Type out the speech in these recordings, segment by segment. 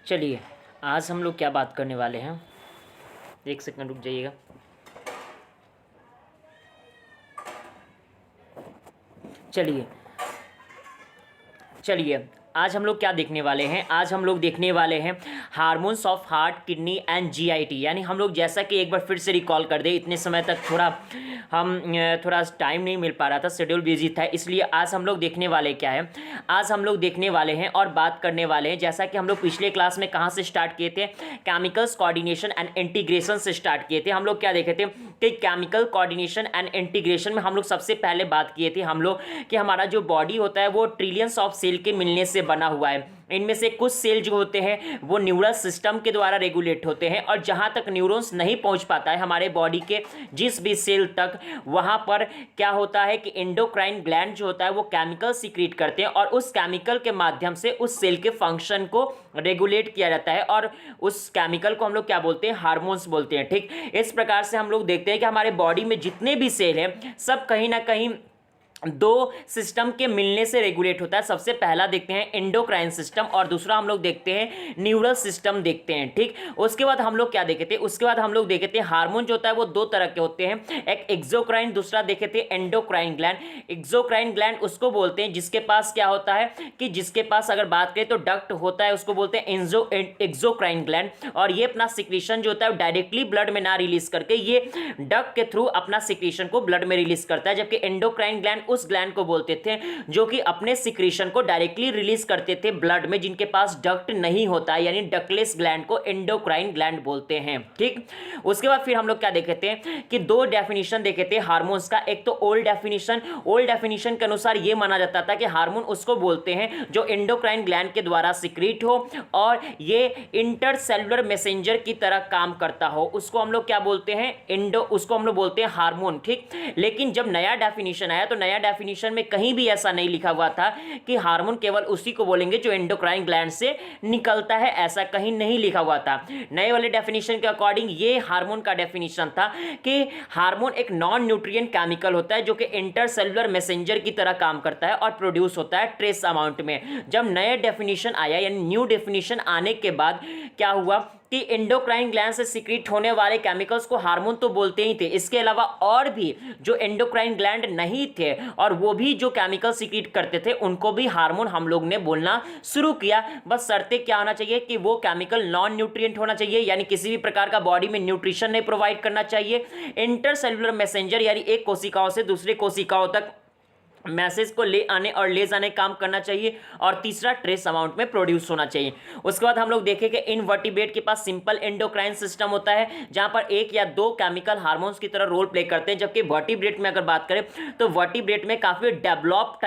चलिए, आज हम लोग क्या बात करने वाले हैं। एक सेकंड रुक जाइएगा। चलिए चलिए आज हम लोग क्या देखने वाले हैं। आज हम लोग देखने वाले हैं hormones of heart, kidney and GIT. यानी हम लोग जैसा कि एक बार फिर से रिकॉल कर दे, इतने समय तक थोड़ा टाइम नहीं मिल पा रहा था, शेड्यूल बिजी था, इसलिए आज हम लोग देखने वाले क्या है। आज हम लोग देखने वाले हैं और बात करने वाले हैं, जैसा कि हम लोग पिछले क्लास में कहाँ से स्टार्ट किए थे, केमिकल्स कोऑर्डिनेशन एंड इंटीग्रेशन से स्टार्ट किए थे। हम लोग क्या देखे थे कि केमिकल कोऑर्डिनेशन एंड इंटीग्रेशन में हम लोग सबसे पहले बात किए थे हम लोग कि हमारा जो बॉडी होता है वो ट्रिलियंस ऑफ सेल के मिलने से बना हुआ है। इनमें से कुछ सेल जो होते हैं वो न्यूरल सिस्टम के द्वारा रेगुलेट होते हैं, और जहां तक न्यूरॉन्स नहीं पहुंच पाता है हमारे बॉडी के जिस भी सेल तक, वहां पर क्या होता है कि एंडोक्राइन ग्लैंड जो होता है वो केमिकल सीक्रेट करते हैं, और उस केमिकल के माध्यम से उस सेल के फंक्शन को रेगुलेट किया जाता है, और उस केमिकल को हम लोग क्या बोलते हैं, हार्मोन्स बोलते हैं। ठीक, इस प्रकार से हम लोग देखते हैं कि हमारे बॉडी में जितने भी सेल हैं सब कहीं ना कहीं दो सिस्टम के मिलने से रेगुलेट होता है। सबसे पहला देखते हैं एंडोक्राइन सिस्टम, और दूसरा हम लोग देखते हैं न्यूरल सिस्टम देखते हैं। ठीक, उसके बाद हम लोग क्या देखे थे, उसके बाद हम लोग देखे थे हार्मोन जो होता है वो दो तरह के होते हैं, एक एक्सोक्राइन, दूसरा देखे थे एंडोक्राइन ग्लैंड। एक्सोक्राइन ग्लैंड उसको बोलते हैं जिसके पास क्या होता है कि जिसके पास अगर बात करें तो डक्ट होता है, उसको बोलते हैं एक्सोक्राइन ग्लैंड, और ये अपना सिक्रीशन जो होता है डायरेक्टली ब्लड में ना रिलीज करके ये डक्ट के थ्रू अपना सिक्रीशन को ब्लड में रिलीज करता है, जबकि एंडोक्राइन ग्लैंड उस ग्लैंड को बोलते थे जो कि अपने सिक्रीशन को डायरेक्टली रिलीज करते थे ब्लड में, जिनके पास डक्ट नहीं होता है, यानी डक्टलेस ग्लैंड को एंडोक्राइन ग्लैंड बोलते हैं। ठीक, उसके बाद फिर हम लोग क्या देखे थे कि दो डेफिनेशन देखे थे हार्मोन्स का। एक तो ओल्ड डेफिनेशन के अनुसार यह माना जाता था कि हार्मोन उसको बोलते हैं जो एंडोक्राइन ग्लैंड के द्वारा सिक्रीट हो और ये इंटरसेलुलर मैसेंजर की तरह काम करता हो, उसको हम लोग क्या बोलते हैं, उसको हम लोग बोलते हैं हार्मोन। ठीक, लेकिन जब नया डेफिनेशन आया तो नया डेफिनेशन में कहीं भी ऐसा नहीं लिखा हुआ था कि हार्मोन केवल उसी को बोलेंगे जो एंडोक्राइन ग्लैंड से निकलता है, ऐसा कहीं नहीं लिखा हुआ था। नए वाले डेफिनेशन के अकॉर्डिंग ये हार्मोन का डेफिनेशन था कि हार्मोन एक नॉन न्यूट्रिएंट केमिकल होता है जो कि इंटरसेलुलर मैसेंजर की तरह काम करता है और प्रोड्यूस होता है ट्रेस अमाउंट में। जब नया डेफिनेशन आया यानी न्यू डेफिनेशन आने के बाद क्या हुआ कि एंडोक्राइन ग्लैंड से सीक्रेट होने वाले केमिकल्स को हार्मोन तो बोलते ही थे, इसके अलावा और भी जो एंडोक्राइन ग्लैंड नहीं थे और वो भी जो केमिकल सीक्रेट करते थे उनको भी हार्मोन हम लोग ने बोलना शुरू किया। बस शर्तें क्या होना चाहिए कि वो केमिकल नॉन न्यूट्रिएंट होना चाहिए, यानी किसी भी प्रकार का बॉडी में न्यूट्रिशन नहीं प्रोवाइड करना चाहिए, इंटरसेलुलर मैसेंजर यानी एक कोशिकाओं से दूसरे कोशिकाओं तक मैसेज को ले आने और ले जाने काम करना चाहिए, और तीसरा ट्रेस अमाउंट में प्रोड्यूस होना चाहिए। उसके बाद हम लोग देखें कि इनवर्टिब्रेट के पास सिंपल एंडोक्राइन सिस्टम होता है जहां पर एक या दो केमिकल हार्मोन्स की तरह रोल प्ले करते हैं, जबकि वर्टिब्रेट में अगर बात करें तो वर्टिब्रेट में काफी डेवलप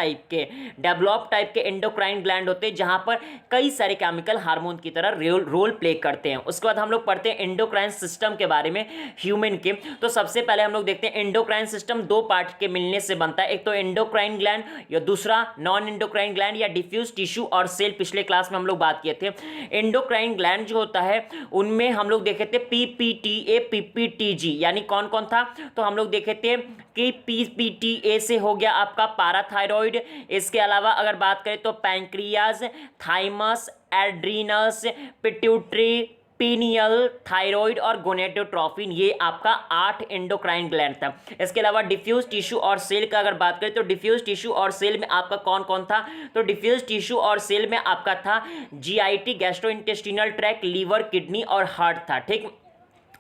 टाइप के एंडोक्राइन ग्लैंड होते हैं जहां पर कई सारे केमिकल हार्मोन की तरह रोल प्ले करते हैं। उसके बाद हम लोग पढ़ते हैं एंडोक्राइन सिस्टम के बारे में ह्यूमन के। तो सबसे पहले हम लोग देखते हैं एंडोक्राइन सिस्टम दो पार्ट के मिलने से बनता है, एक तो एंडोक्राइन ग्लैंड या दूसरा नॉन एंडोक्राइन ग्लैंड या डिफ्यूज टिश्यू और सेल। पिछले क्लास में हम लोग बात किए थे एंडोक्राइन ग्लैंड जो होता है उनमें हम लोग देखे थे पीपीटीए, पीपीटीजी, यानी कौन कौन था, तो हम लोग देखे थे कि पीपीटीए से हो गया आपका पैराथायरॉइड, इसके अलावा अगर बात करें तो pancreas, thymus, adrenals, pituitary, pineal, thyroid और गोनेडोट्रोफिन, ये आपका 8 एंडोक्राइन ग्लैंड था। इसके अलावा डिफ्यूज टिश्यू और सेल का अगर बात करें तो डिफ्यूज टिश्यू और सेल में आपका कौन कौन था, तो डिफ्यूज टिश्यू और सेल में आपका था GIT, gastrointestinal tract, liver, kidney और हार्ट था। ठीक,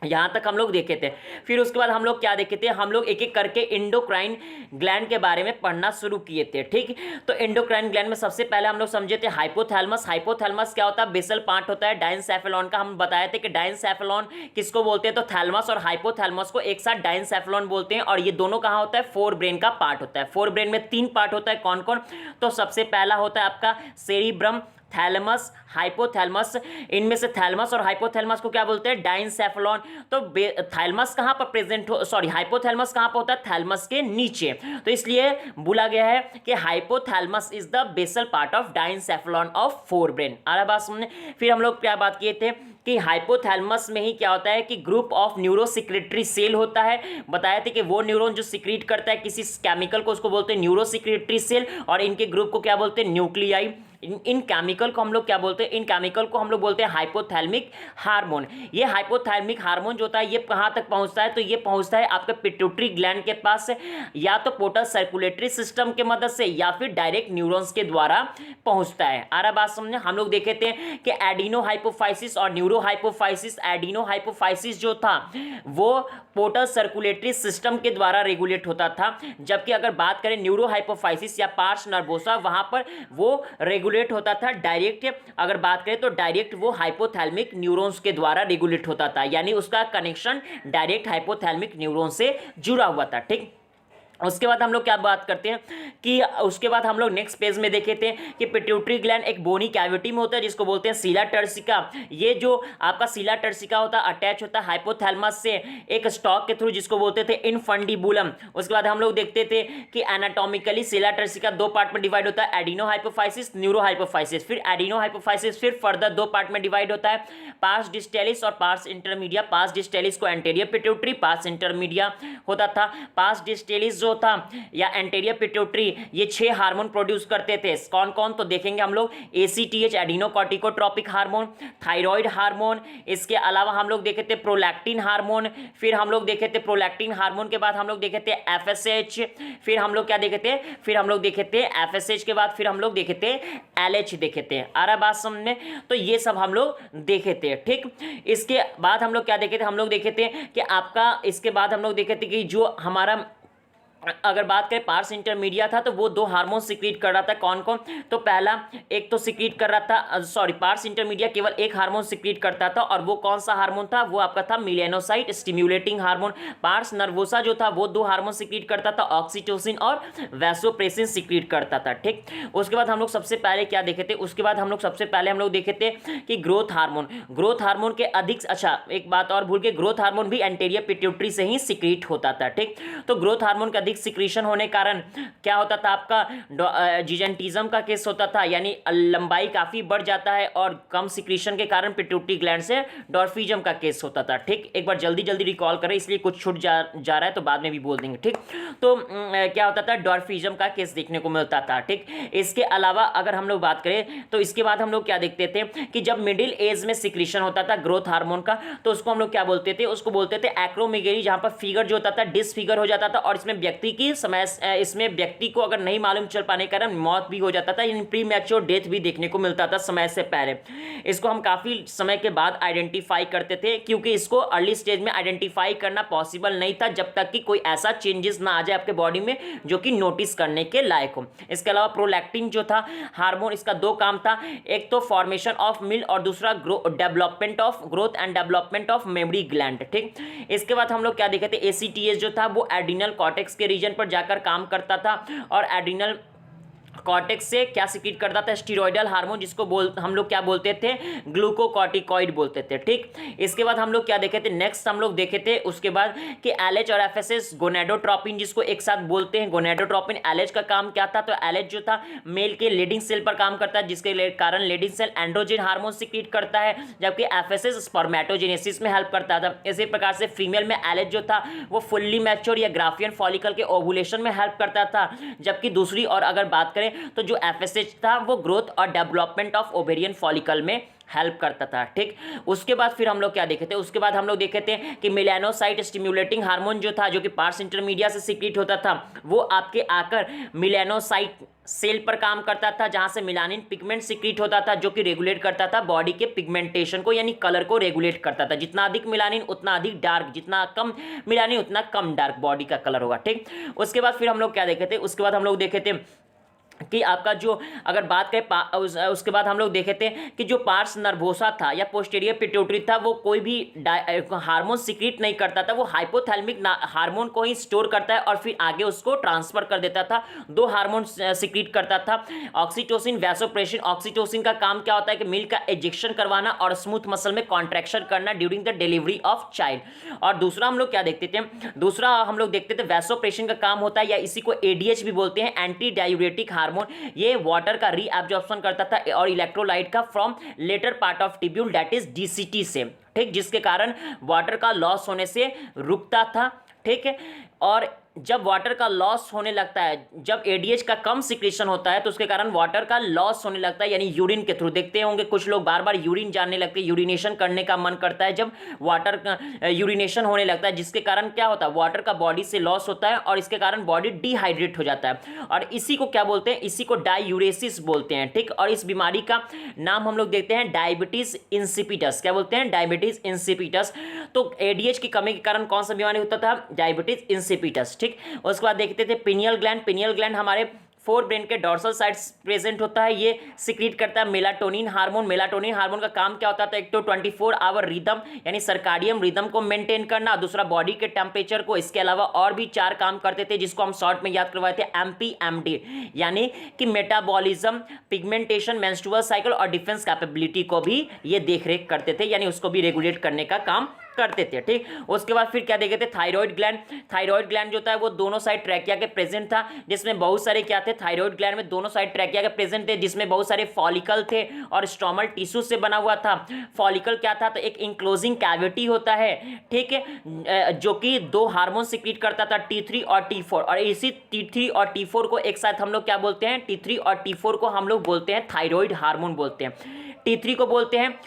यहां तक हम लोग देखे थे। फिर उसके बाद हम लोग क्या देखे थे, हम लोग एक एक करके एंडोक्राइन ग्लैंड के बारे में पढ़ना शुरू किए थे। ठीक, तो एंडोक्राइन ग्लैंड में सबसे पहले हम लोग समझे थे हाइपोथैलेमस। हाइपोथैलेमस क्या होता है, बेसल पार्ट होता है डायनसेफेलॉन का। हम बताए थे कि डायनसेफेलॉन किसको बोलते हैं, तो थैलेमस और हाइपोथैलेमस को एक साथ डायनसेफेलॉन बोलते हैं, और ये दोनों कहाँ होता है, फोर ब्रेन का पार्ट होता है। फोर ब्रेन में 3 पार्ट होता है, कौन कौन, तो सबसे पहला होता है आपका सेरिब्रम, थैलेमस, हाइपोथैलेमस। इनमें से थैलेमस और हाइपोथैलेमस को क्या बोलते हैं, डायनसेफेलॉन। तो थैलेमस कहां पर प्रेजेंट हो, सॉरी हाइपोथैलेमस कहां पर होता है, थैलेमस के नीचे, तो इसलिए बोला गया है कि hypothalamus is the basal part of diencephalon of forebrain. आ रहा बात समझने। फिर हम लोग क्या बात किए थे कि हाइपोथैलेमस में ही क्या होता है कि ग्रुप ऑफ न्यूरोसिक्रेटरी सेल होता है। बताया था कि वो न्यूरॉन जो सिक्रीट करता है किसी केमिकल को उसको बोलते हैं न्यूरोसिक्रेटरी सेल, और इनके ग्रुप को क्या बोलते हैं, न्यूक्लियाई। इन केमिकल को हम लोग क्या बोलते हैं, इन केमिकल को हम लोग बोलते हैं हाइपोथैलेमिक हार्मोन। ये हाइपोथैलेमिक हार्मोन जो होता है ये कहाँ तक पहुंचता है, तो ये पहुंचता है आपके पिट्यूटरी ग्लैंड के पास से, या तो पोर्टल सर्कुलेटरी सिस्टम के मदद से या फिर डायरेक्ट न्यूरॉन्स के द्वारा पहुंचता है। आ रहा बात समझे। हम लोग देखे थे कि एडिनो हाइपोफाइसिस और न्यूरो हाइपोफाइसिस, एडिनो हाइपोफाइसिस जो था वो पोर्टल सर्कुलेटरी सिस्टम के द्वारा रेगुलेट होता था, जबकि अगर बात करें न्यूरो हाइपोफाइसिस या पार्स नर्वोसा वहां पर वो रेगुलेट होता था डायरेक्ट, अगर बात करें तो डायरेक्ट वो हाइपोथैलेमिक न्यूरॉन्स के द्वारा रेगुलेट होता था, यानी उसका कनेक्शन डायरेक्ट हाइपोथैलेमिक न्यूरॉन से जुड़ा हुआ था। ठीक, उसके बाद हम लोग क्या बात करते हैं कि उसके बाद हम लोग नेक्स्ट पेज में देखे थे कि पिट्यूटरी ग्लैंड एक बोनी कैविटी में होता है जिसको बोलते हैं सीला टर्सिका। ये जो आपका सीला टर्सिका होता है अटैच होता है हाइपोथैलेमस से एक स्टॉक के थ्रू जिसको बोलते थे इनफंडिबुलम। उसके बाद हम लोग देखते थे कि एनाटॉमिकली सीला टर्सिका दो पार्ट में डिवाइड होता है, एडिनो हाइपोफाइसिस, न्यूरो हाइपोफाइसिस। फिर एडिनो हाइपोफाइसिस फिर फर्दर दो पार्ट में डिवाइड होता है, पार्स डिस्टेलिस और पार्स इंटरमीडिया। पार्स डिस्टेलिस को एंटेरियर पिट्यूटरी, पार्स इंटरमीडिया होता था। पार्स डिस्टेलिस था या एंटेरियर पिट्यूटरी ये 6 हार्मोन प्रोड्यूस करते थे। कौन कौन, तो देखेंगे हम लोग एसीटीएच एडिनोकॉर्टिकोट्रोपिक हार्मोन, थायराइड हार्मोन, इसके अलावा हम लोग देखे थे प्रोलैक्टिन हार्मोन, फिर हम लोग देखे थे प्रोलैक्टिन हार्मोन के बाद हम लोग देखे थे एफएसएच, फिर हम लोग क्या देखे थे, फिर हम लोग देखे थे एफएसएच के बाद फिर हम लोग देखे थे एलएच देखे थे। आ रहा बात समझ में, तो ये सब हम लोग देखे थे। ठीक, इसके बाद हम लोग क्या देखे थे, हम लोग देखे थे कि आपका इसके बाद हम लोग देखे थे कि जो हमारा अगर बात करें पार्स इंटरमीडिया था तो वो 2 हार्मोन सिक्रीट कर रहा था। कौन कौन, तो पहला एक तो सिक्रीट कर रहा था, सॉरी पार्स इंटरमीडिया केवल एक हार्मोन सिक्रीट करता था और वो कौन सा हार्मोन था, वो आपका था melanocyte stimulating hormone. Pars nervosa जो था वो 2 हार्मोन सिक्रीट करता था, ऑक्सीटोसिन और वैसोप्रेसिन सिक्रीट करता था। ठीक, उसके बाद हम लोग सबसे पहले क्या देखे थे, उसके बाद हम लोग सबसे पहले हम लोग देखे थे कि ग्रोथ हार्मोन, ग्रोथ हार्मोन के अधिक, अच्छा एक बात और भूल के, ग्रोथ हार्मोन भी एंटेरियर पिट्यूटरी से ही सिक्रीट होता था। ठीक, तो ग्रोथ हार्मोन का अधिक सिक्रीशन होने कारण क्या होता था, आपका जिजेंटिज्म का केस होता था, यानी लंबाई काफी बढ़ जाता है और कम सिक्रीशन के कारण पिट्यूटरी ग्लैंड से डॉर्फिज्म का केस होता था। ठीक, एक बार जल्दी जल्दी रिकॉल करें इसलिए कुछ छूट जा रहा है तो बाद में भी बोल देंगे। ठीक, तो क्या होता था, डॉर्फिज्म का केस देखने को मिलता था। ठीक, इसके अलावा अगर हम लोग बात करें तो इसके बाद हम लोग क्या देखते थे कि जब मिडिल एज में सिक्रीशन होता था ग्रोथ हार्मोन का तो उसको हम लोग क्या बोलते थे, उसको बोलते थे एक्रोमेगेली, जहां पर फिगर जो होता था डिसफिगर हो जाता था और इसमें व्यक्ति की समय, इसमें व्यक्ति को अगर नहीं मालूम चल पाने के कारण मौत भी हो जाता था, इन प्री मैच्योर डेथ भी देखने को मिलता था समय से पहले। इसको हम काफी समय के बाद आइडेंटिफाई करते थे क्योंकि इसको अर्ली स्टेज में आइडेंटिफाई करना पॉसिबल नहीं था जब तक कि कोई ऐसा चेंजेस ना आ जाए आपके बॉडी में जो कि नोटिस करने के लायक हो। इसके अलावा प्रोलैक्टिन जो था हार्मोन, इसका 2 काम था, एक तो फॉर्मेशन ऑफ मिल और दूसरा development of growth and development of memory gland. ठीक, इसके बाद हम लोग क्या देखे थे, एसीटीएस जो था वो एड्रिनल कॉर्टेक्स के रीजन पर जाकर काम करता था और एड्रिनल कॉर्टेक्स से क्या सिक्रीट करता था, स्टीरॉयडल हार्मोन, जिसको हम लोग क्या बोलते थे, ग्लूकोकॉर्टिकॉइड बोलते थे। ठीक, इसके बाद हम लोग क्या देखे थे, नेक्स्ट हम लोग देखे थे उसके बाद कि एलएच और एफएसएस गोनेडोट्रोपिन जिसको एक साथ बोलते हैं, गोनेडोट्रोपिन। एलएच का काम क्या था, तो एलएच जो था मेल के लीडिंग सेल पर काम करता है जिसके कारण Leydig cell androgen hormone secrete करता है, जबकि एफएसएस स्पर्मेटोजेनेसिस में हेल्प करता था। इसी प्रकार से फीमेल में एलएच जो था वो फुल्ली मैच्योर या ग्राफियन फॉलिकल के ओवुलेशन में हेल्प करता था, जबकि दूसरी और अगर बात करें तो जो एफएसएच था वो ग्रोथ और डेवलपमेंट ऑफ ओवेरियन फॉलिकल में हेल्प करता था। ठीक, उसके बाद फिर हम लोग क्या देखे थे, उसके बाद हम लोग देखे थे कि मिलेनोसाइट स्टिम्युलेटिंग हार्मोन जो था जो कि पार्स इंटरमीडिया से सिक्रीट होता था वो आपके आकर मिलेनोसाइट सेल पर काम करता था जहां से मिलानिन पिगमेंट सिक्रीट होता था जो कि रेगुलेट करता था बॉडी के पिगमेंटेशन को, यानी कलर को रेगुलेट करता था। जितना अधिक मिलानिन उतना अधिक डार्क, जितना कम मिलानिन उतना कम डार्क बॉडी का कलर होगा। ठीक, उसके बाद फिर हम लोग क्या देखे थे, उसके बाद हम लोग देखे थे कि आपका जो अगर बात करें उसके बाद हम लोग देखे थे कि जो पार्स नर्वोसा था या पोस्टीरियर पिट्यूटरी था वो कोई भी हार्मोन सिक्रीट नहीं करता था, वो हाइपोथैलेमिक हार्मोन को ही स्टोर करता है और फिर आगे उसको ट्रांसफर कर देता था। 2 हार्मोन सिक्रीट करता था, ऑक्सीटोसिन, वैसोप्रेसिन। ऑक्सीटोसिन का काम क्या होता है कि मिल्क का इंजेक्शन करवाना और स्मूथ मसल में कॉन्ट्रैक्शन करना during the delivery of child. और दूसरा हम लोग क्या देखते थे, दूसरा हम लोग देखते थे वैसोप्रेसिन का काम होता है या इसी को एडीएच भी बोलते हैं, एंटी डायूरेटिक हार्मोन। ये वाटर का रीअब्जॉर्प्शन करता था और इलेक्ट्रोलाइट का from later part of tubule that is DCT से। ठीक, जिसके कारण वाटर का लॉस होने से रुकता था। ठीक है, और जब वाटर का लॉस होने लगता है, जब एडीएच का कम सिक्रेशन होता है तो उसके कारण वाटर का लॉस होने लगता है, यानी यूरिन के थ्रू। देखते होंगे कुछ लोग बार बार यूरिन जानने लगते हैं, यूरिनेशन करने का मन करता है जब वाटर का यूरिनेशन होने लगता है, जिसके कारण क्या होता है, वाटर का बॉडी से लॉस होता है और इसके कारण बॉडी डिहाइड्रेट हो जाता है। और इसी को क्या बोलते हैं, इसी को डायूरेसिस बोलते हैं, ठीक। और इस बीमारी का नाम हम लोग देखते हैं डायबिटीज इंसिपिटस। क्या बोलते हैं, डायबिटीज इंसिपिटस। तो एडीएच की कमी के कारण कौन सा बीमारी होता था, डायबिटीज इंसिपिटस, ठीक। उसके बाद देखते थे पिनियल ग्लैंड। पिनियल ग्लैंड हमारे फोर ब्रेन के डॉर्सल साइड्स प्रेजेंट होता है। ये सिक्रीट करता है मेलाटोनिन हार्मोन। मेलाटोनिन हार्मोन का काम क्या होता है, तो एक तो 24 आवर रिदम यानी सर्काडियम रिदम को मेंटेन करना, दूसरा बॉडी के टेम्परेचर को। इसके अलावा और भी 4 काम करते थे जिसको हम शॉर्ट में याद करवाए थे, एमपीएमडी, यानी कि मेटाबॉलिज्म, पिगमेंटेशन, मेंस्ट्रुअल साइकिल और डिफेंस कैपेबिलिटी को भी ये देखरेख करते थे, यानी उसको भी रेगुलेट करने का काम करते थे, ठीक। उसके बाद फिर क्या देखे थे, थायराइड ग्लैंड। थायराइड ग्लैंड जो होता है वो दोनों साइड ट्रैकिया के प्रेजेंट था, जिसमें बहुत सारे क्या थे, थायराइड ग्लैंड में दोनों साइड ट्रैकिया के प्रेजेंट थे, जिसमें बहुत सारे फॉलिकल थे और स्ट्रोमल टिश्यू से बना हुआ था। फॉलिकल क्या था, तो एक इंक्लोजिंग कैविटी होता है, ठीक है, जो कि 2 हार्मोन सिक्रीट करता था, T3 और T4। और इसी T3 और T4 को एक साथ हम लोग क्या बोलते हैं, T3 और T4 को हम लोग बोलते हैं थायराइड हार्मोन बोलते हैं। T3 को बोलते हैं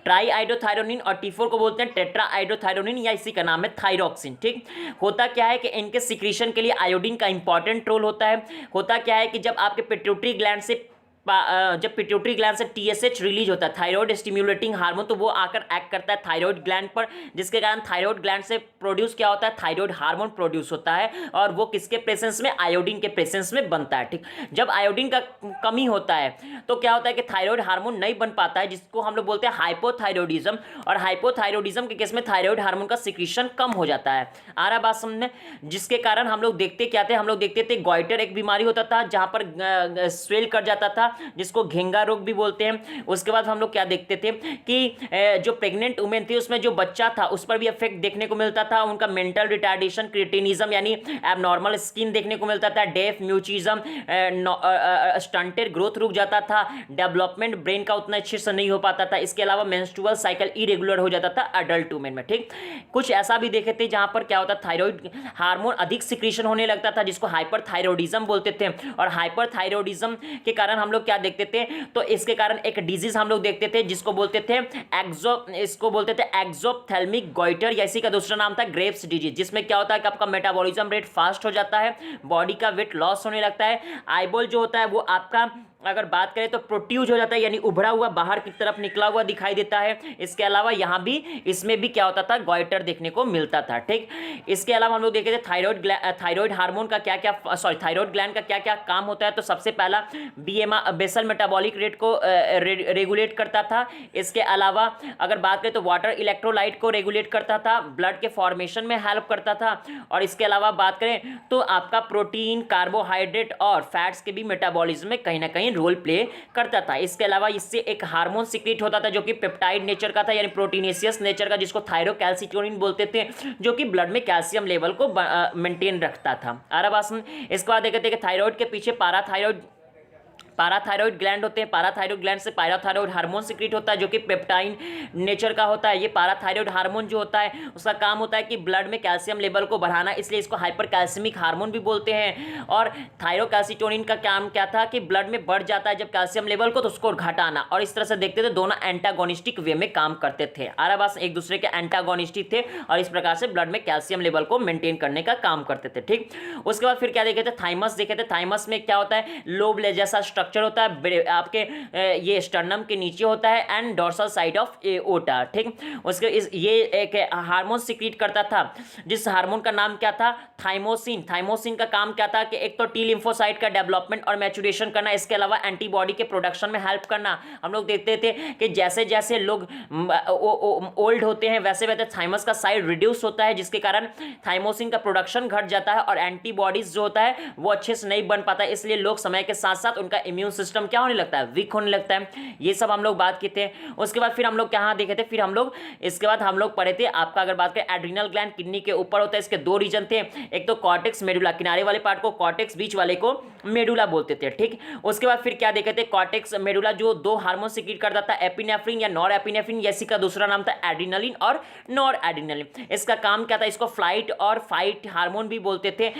ट्राई आइडोथायरोनिन और T4 को बोलते हैं टेट्रा आइडोथायरोनिन, या इसी का नाम है थायरॉक्सिन, ठीक। होता क्या है कि इनके सिक्रीशन के लिए आयोडीन का इंपॉर्टेंट रोल होता है। होता क्या है कि जब आपके पिट्यूटरी ग्लैंड से जब पिट्यूटरी ग्लैंड से TSH रिलीज होता है, थायराइड स्टिम्युलेटिंग हार्मोन, तो वो आकर एक्ट करता है थायराइड ग्लैंड पर, जिसके कारण थायराइड ग्लैंड से प्रोड्यूस क्या होता है, थायराइड हार्मोन प्रोड्यूस होता है। और वो किसके प्रेजेंस में, आयोडीन के प्रेजेंस में बनता है, ठीक। जब आयोडीन का कमी होता है तो क्या होता है कि थायराइड हार्मोन नहीं बन पाता है, जिसको हम लोग बोलते हैं हाइपोथायरॉयडिज्म। और हाइपोथायरॉयडिज्म के केस में थायराइड हार्मोन का सिक्रीशन कम हो जाता है। आ रहा बात समझ में, जिसके कारण हम लोग देखते क्या थे, हम लोग देखते थे गॉइटर एक बीमारी होता था जहां पर स्वेल कर जाता था, जिसको घेंगा रोग भी बोलते हैं। उसके बाद हम लोग क्या देखते थे कि जो प्रेग्नेंट वुमेन थी उसमें जो बच्चा था उस पर भी इफेक्ट देखने को मिलता था। उनका मेंटल रिटार्डेशन, क्रिटिनिज्म यानी एबनॉर्मल स्किन देखने को मिलता था, डेफ, म्यूचिज्म, स्टंटेड ग्रोथ रुक जाता था, डेवलपमेंट ब्रेन का उतना अच्छे से नहीं हो पाता था। इसके अलावा मेंस्ट्रुअल साइकिल इरेगुलर हो जाता था अडल्ट वुमेन में, ठीक। कुछ ऐसा भी देखे थे जहां पर क्या होता, थायराइड हार्मोन अधिक सिक्रीशन होने लगता था, जिसको हाइपरथायरॉयडिज्म बोलते थे। और हाइपरथायरॉयडिज्म के कारण हम लोग क्या देखते थे, तो इसके कारण एक डिजीज हम लोग देखते थे जिसको बोलते थे एक्सोप्थेल्मिक गॉइटर, या इसी का दूसरा नाम था ग्रेव्स डिजीज, जिसमें क्या होता है कि आपका मेटाबॉलिज्म रेट फास्ट हो जाता है, बॉडी का वेट लॉस होने लगता है, आईबॉल जो होता है वो आपका अगर बात करें तो प्रोट्यूज हो जाता है, यानी उभरा हुआ बाहर की तरफ निकला हुआ दिखाई देता है। इसके अलावा यहाँ भी इसमें भी क्या होता था, गॉइटर देखने को मिलता था, ठीक। इसके अलावा हम लोग देखे थे थायराइड हार्मोन का क्या क्या, थायराइड ग्लैंड का क्या क्या काम होता है। तो सबसे पहला बेसल मेटाबॉलिक रेट को रेगुलेट करता था। इसके अलावा अगर बात करें तो वाटर इलेक्ट्रोलाइट को रेगुलेट करता था, ब्लड के फॉर्मेशन में हेल्प करता था। और इसके अलावा बात करें तो आपका प्रोटीन, कार्बोहाइड्रेट और फैट्स के भी मेटाबॉलिज्म में कहीं ना कहीं रोल प्ले करता था। इसके अलावा इससे एक हार्मोन सिक्रीट होता था जो कि पेप्टाइड नेचर का था, यानी प्रोटीनेशियस नेचर का, जिसको थायरोकैल्सिटोनिन बोलते थे, जो कि ब्लड में कैल्शियम लेवल को मेंटेन रखता था। आ रहा बात समझ। इसके बाद देखते हैं कि थायराइड के पीछे पाराथायरॉइड ग्लैंड होते हैं। पाराथायरॉइड ग्लैंड से पाराथायरॉइड हार्मोन सिक्रीट होता है जो कि पेप्टाइन नेचर का होता है। ये पाराथायरॉइड हार्मोन जो होता है उसका काम होता है कि ब्लड में कैल्शियम लेवल को बढ़ाना, इसलिए इसको हाइपरकैल्सिमिक हार्मोन भी बोलते हैं। और थायरोकैल्सिटोनिन का काम क्या था कि ब्लड में बढ़ जाता है जब कैल्शियम लेवल को, तो उसको घटाना। और इस तरह से देखते थे दोनों एंटागोनिस्टिक वे में काम करते थे। आ रहा बात, एक दूसरे के एंटागोनिस्टिक थे और इस प्रकार से ब्लड में कैल्शियम लेवल को मेंटेन करने का काम करते थे, ठीक। उसके बाद फिर क्या देखे थे, थाइमस देखे थे। थाइमस में क्या होता है, लोब जैसा स्ट्रक्चर होता है, आपके ये स्टर्नम के नीचे होता है and dorsal side of aorta, ठीक। उसके ये एक हार्मोन सिक्रीट करता था जिस हार्मोन का नाम क्या था, थाइमोसिन। थाइमोसिन का काम क्या था कि एक तो टी लिम्फोसाइट का डेवलपमेंट और मैचुरेशन करना, इसके अलावा एंटीबॉडी के प्रोडक्शन में हेल्प करना। हम लोग देखते थे कि जैसे जैसे लोग ओल्ड होते हैं वैसे वैसे थाइमस का साइज रिड्यूस होता है, जिसके कारण थाइमोसिन का प्रोडक्शन घट जाता है और एंटीबॉडीज जो होता है वो अच्छे से नहीं बन पाता है। इसलिए लोग समय के साथ साथ उनका इम्यून सिस्टम क्या होने लगता है, वीक होने लगता है। ये सब हम लोग बात किए थे। उसके बाद फिर हम लोग कहाँ देखे थे, फिर हम लोग इसके बाद हम लोग पढ़े थे आपका, अगर बात करें एड्रिनल ग्लैंड किडनी के ऊपर होता है, इसके दो रीजन थे, एक तो कॉर्टेक्स मेडुला, किनारे वाले पार्ट को कॉर्टेक्स, बीच वाले को मेडुला बोलते थे, ठीक। उसके बाद फिर क्या देखे थे, कॉर्टेक्स मेडुला जो दो हार्मोन सिक्रीट करता था, एपिनेफ्रिन या नॉर एपिनेफ्रिन, इसी का दूसरा नाम था एड्रिनलिन और नॉर एड्रिनलिन। इसका काम क्या था, इसको फ्लाइट और फाइट हार्मोन भी बोलते थे,